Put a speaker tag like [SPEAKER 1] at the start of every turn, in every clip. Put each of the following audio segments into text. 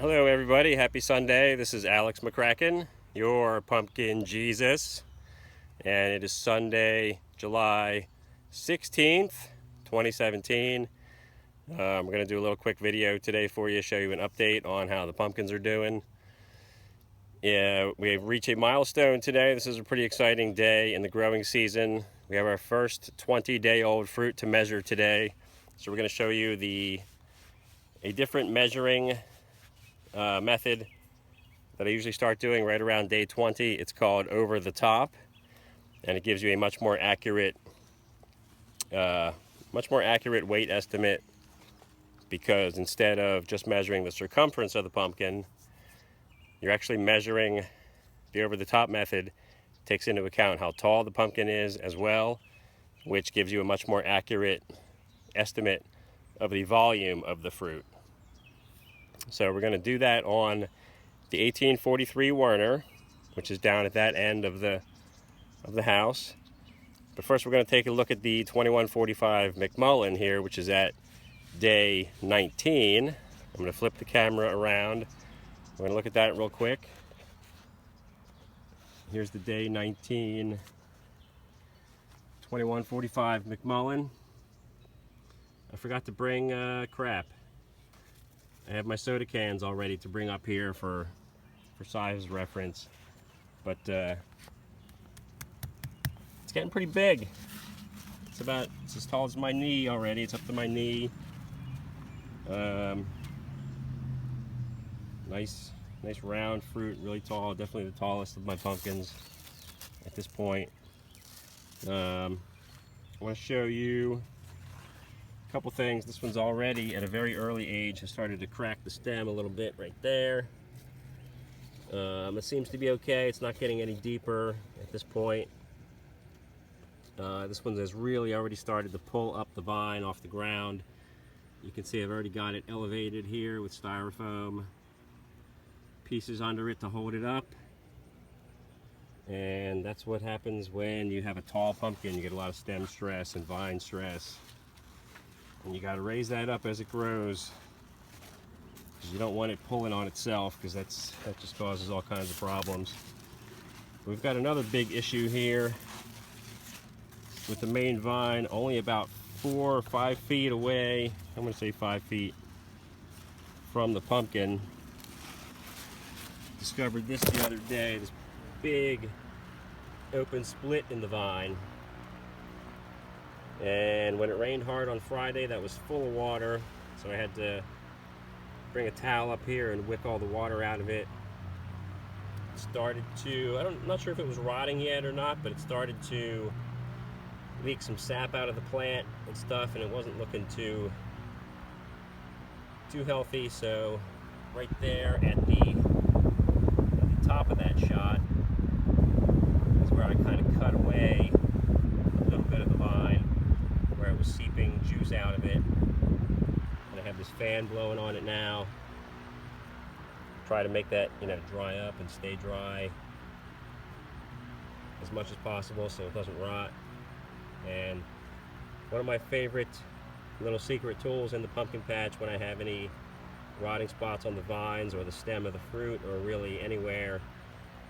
[SPEAKER 1] Hello everybody, happy Sunday. This is Alex McCracken, your pumpkin Jesus, and it is Sunday, July 16th, 2017. We're going to do a little quick video today for you, show you an update on how the pumpkins are doing. Yeah, we've reached a milestone today. This is a pretty exciting day in the growing season. We have our first 20-day-old fruit to measure today. So we're going to show you a different measuring method that I usually start doing right around day 20. It's called over the top, and it gives you a much more accurate weight estimate, because instead of just measuring the circumference of the pumpkin, you're actually measuring. The over the top method takes into account how tall the pumpkin is as well, which gives you a much more accurate estimate of the volume of the fruit. So we're going to do that on the 1843 Werner, which is down at that end of the house. But first we're going to take a look at the 2145 McMullen here, which is at day 19. I'm going to flip the camera around. We're going to look at that real quick. Here's the day 19 2145 McMullen. I forgot to bring crap. I have my soda cans all ready to bring up here for size reference, but it's getting pretty big. It's as tall as my knee already. It's up to my knee. Nice round fruit, really tall. Definitely the tallest of my pumpkins at this point. I want to show you a couple things. This one's already at a very early age has started to crack the stem a little bit right there. It seems to be okay. It's not getting any deeper at this point. This one has really already started to pull up the vine off the ground. You can see I've already got it elevated here with styrofoam pieces under it to hold it up. And that's what happens when you have a tall pumpkin. You get a lot of stem stress and vine stress. And you got to raise that up as it grows. You don't want it pulling on itself, because that just causes all kinds of problems. We've got another big issue here with the main vine only about 4 or 5 feet away. I'm going to say 5 feet from the pumpkin. Discovered this the other day, this big open split in the vine. And when it rained hard on Friday, that was full of water, so I had to bring a towel up here and wick all the water out of it. It started to, I'm not sure if it was rotting yet or not, but it started to leak some sap out of the plant and stuff, and it wasn't looking too healthy. So right there at the top of that shot is where I kind of cut away a little bit of the vine where it was seeping juice out of it. And I have this fan blowing on it now. Try to make that, dry up and stay dry as much as possible so it doesn't rot. And one of my favorite little secret tools in the pumpkin patch when I have any rotting spots on the vines or the stem of the fruit, or really anywhere,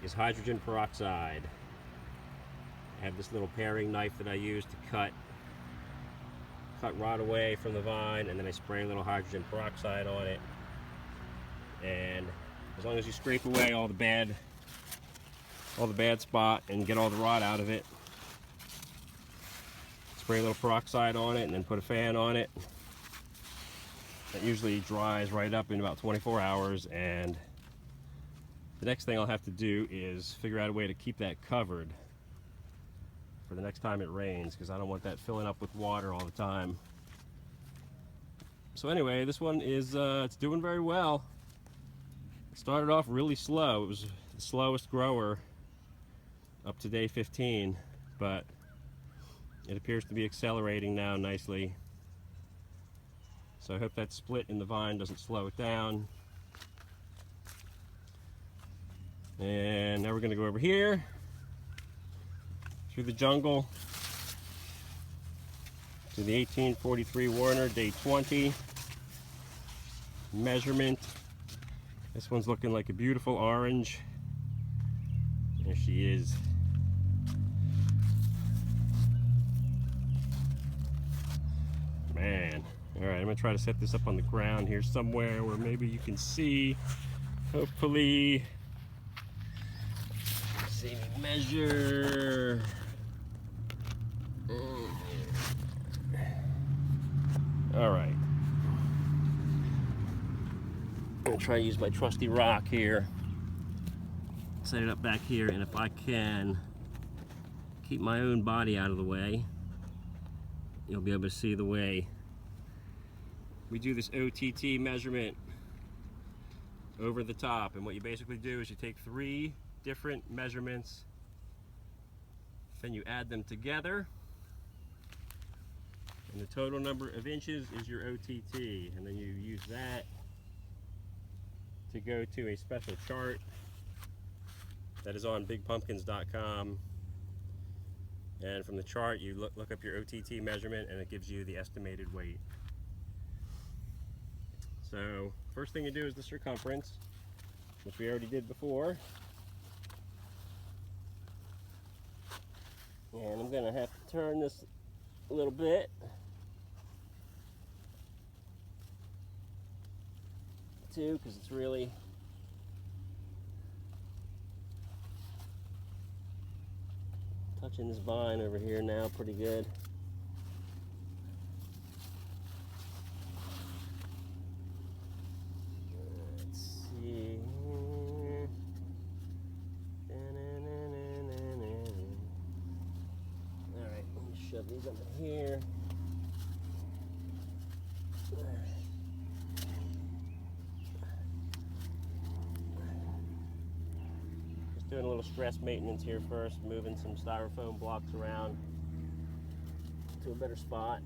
[SPEAKER 1] is hydrogen peroxide. I have this little paring knife that I use to cut rot away from the vine, and then I spray a little hydrogen peroxide on it. And as long as you scrape away all the bad spot and get all the rot out of it, spray a little peroxide on it, and then put a fan on it. That usually dries right up in about 24 hours, and the next thing I'll have to do is figure out a way to keep that covered for the next time it rains, because I don't want that filling up with water all the time. So anyway, this one is it's doing very well. It started off really slow. It was the slowest grower up to day 15, but it appears to be accelerating now nicely. So I hope that split in the vine doesn't slow it down. And now we're going to go over here through the jungle to the 1843 Werner, day 20. Measurement This one's looking like a beautiful orange. There she is. Man. Alright, I'm going to try to set this up on the ground here somewhere where maybe you can see. Hopefully. Let's see me measure. Alright. I'm going to try to use my trusty rock here. Set it up back here, and if I can keep my own body out of the way, you'll be able to see the way we do this OTT measurement over the top. And what you basically do is you take 3 different measurements, then you add them together, and the total number of inches is your OTT, and then you use that to go to a special chart that is on bigpumpkins.com, and from the chart you look up your OTT measurement and it gives you the estimated weight. So first thing you do is the circumference, which we already did before, and I'm going to have to turn this a little bit too, because it's really touching this vine over here now pretty good. Let's see. Alright, let me shove these under here. Doing a little stress maintenance here first, moving some styrofoam blocks around to a better spot.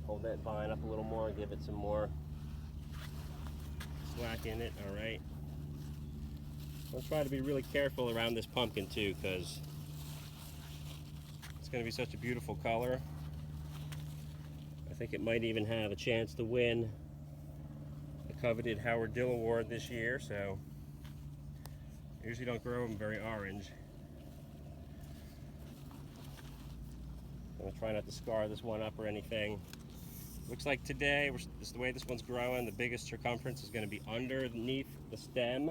[SPEAKER 1] Hold that vine up a little more, give it some more slack in it. Alright. I'll try to be really careful around this pumpkin too, because it's going to be such a beautiful color. I think it might even have a chance to win the coveted Howard Dill Award this year, so I usually don't grow them very orange. I'm going to try not to scar this one up or anything. Looks like today, this is the way this one's growing, the biggest circumference is going to be underneath the stem.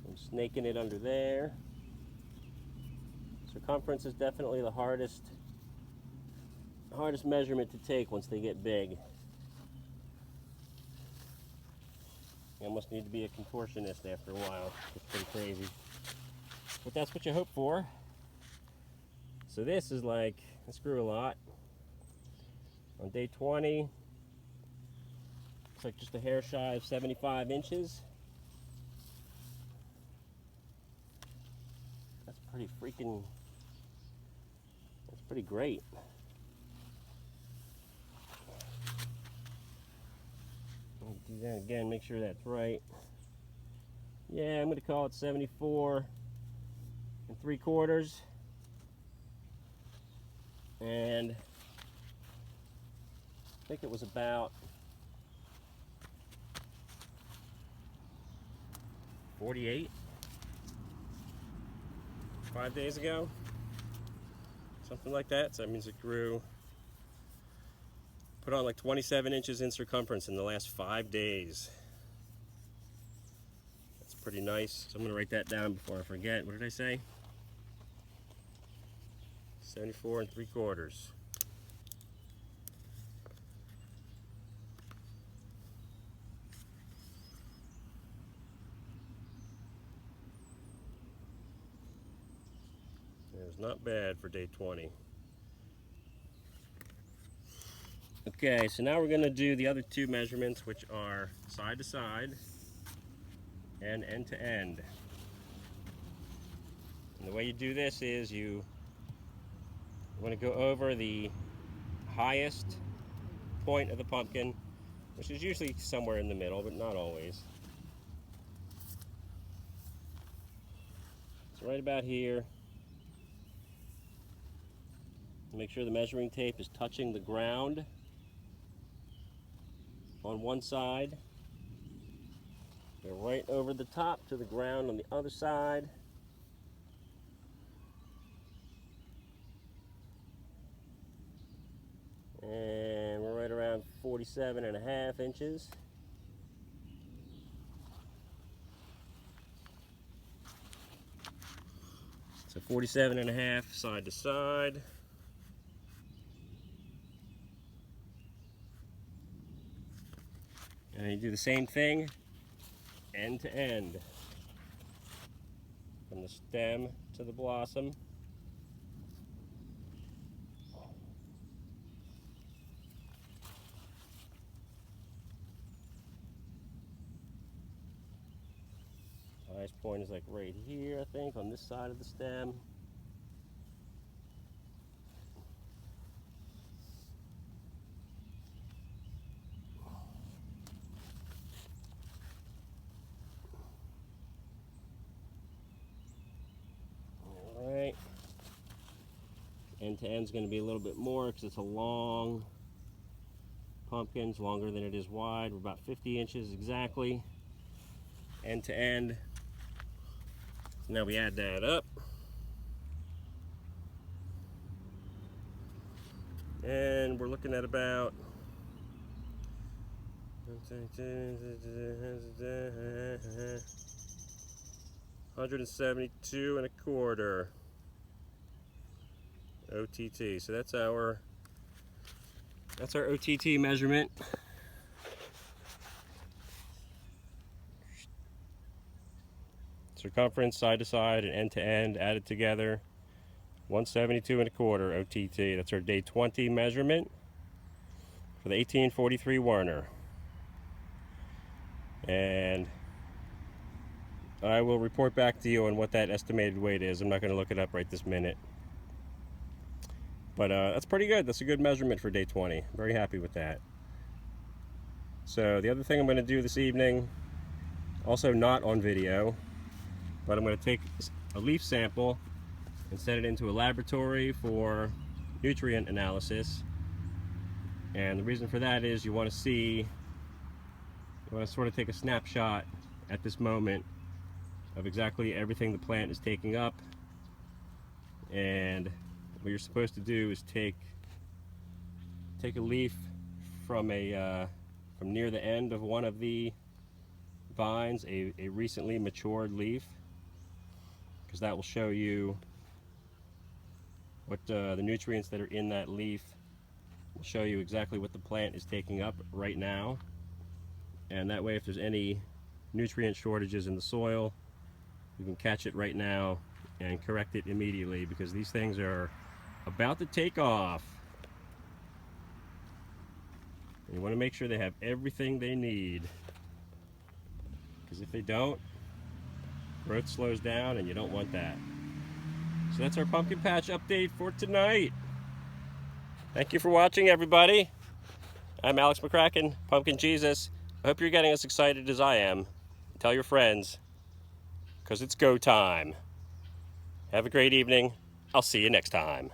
[SPEAKER 1] I'm snaking it under there. Circumference is definitely the hardest measurement to take once they get big. You almost need to be a contortionist after a while. It's pretty crazy. But that's what you hope for. So this is like, this grew a lot. On day 20, it's like just a hair shy of 75 inches. That's pretty freaking, that's pretty great. Do that again, make sure that's right. Yeah, I'm going to call it 74 3/4. And I think it was about 48 5 days ago, something like that. So that means it grew, put on like 27 inches in circumference in the last 5 days. That's pretty nice. So I'm going to write that down before I forget. What did I say? 74 3/4. It was not bad for day 20. Okay, so now we're going to do the other 2 measurements, which are side to side and end to end. And the way you do this is you want to go over the highest point of the pumpkin, which is usually somewhere in the middle, but not always. It's right about here. Make sure the measuring tape is touching the ground on one side. Go right over the top to the ground on the other side. And we're right around 47.5 inches. So 47.5 side to side. And you do the same thing end to end, from the stem to the blossom. Highest point is like right here, I think, on this side of the stem. Alright. End to end is going to be a little bit more because it's a long pumpkin. It's longer than it is wide. We're about 50 inches exactly. End to end. So now we add that up. And we're looking at about 172.25 OTT. So that's our OTT measurement. Circumference side to side and end to end added together, 172.25 OTT. That's our day 20 measurement for the 1843 Werner. And I will report back to you on what that estimated weight is. I'm not going to look it up right this minute. But that's pretty good. That's a good measurement for day 20. Very happy with that. So the other thing I'm going to do this evening, also not on video, but I'm going to take a leaf sample and send it into a laboratory for nutrient analysis. And the reason for that is you want to sort of take a snapshot at this moment of exactly everything the plant is taking up. And what you're supposed to do is take a leaf from near the end of one of the vines, a recently matured leaf, because that will show you what the nutrients that are in that leaf will show you exactly what the plant is taking up right now. And that way, if there's any nutrient shortages in the soil, you can catch it right now and correct it immediately, because these things are about to take off. And you want to make sure they have everything they need, because if they don't, growth slows down and you don't want that. So that's our pumpkin patch update for tonight. Thank you for watching, everybody. I'm Alex McCracken, Pumpkin Jesus. I hope you're getting as excited as I am. Tell your friends, because it's go time. Have a great evening. I'll see you next time.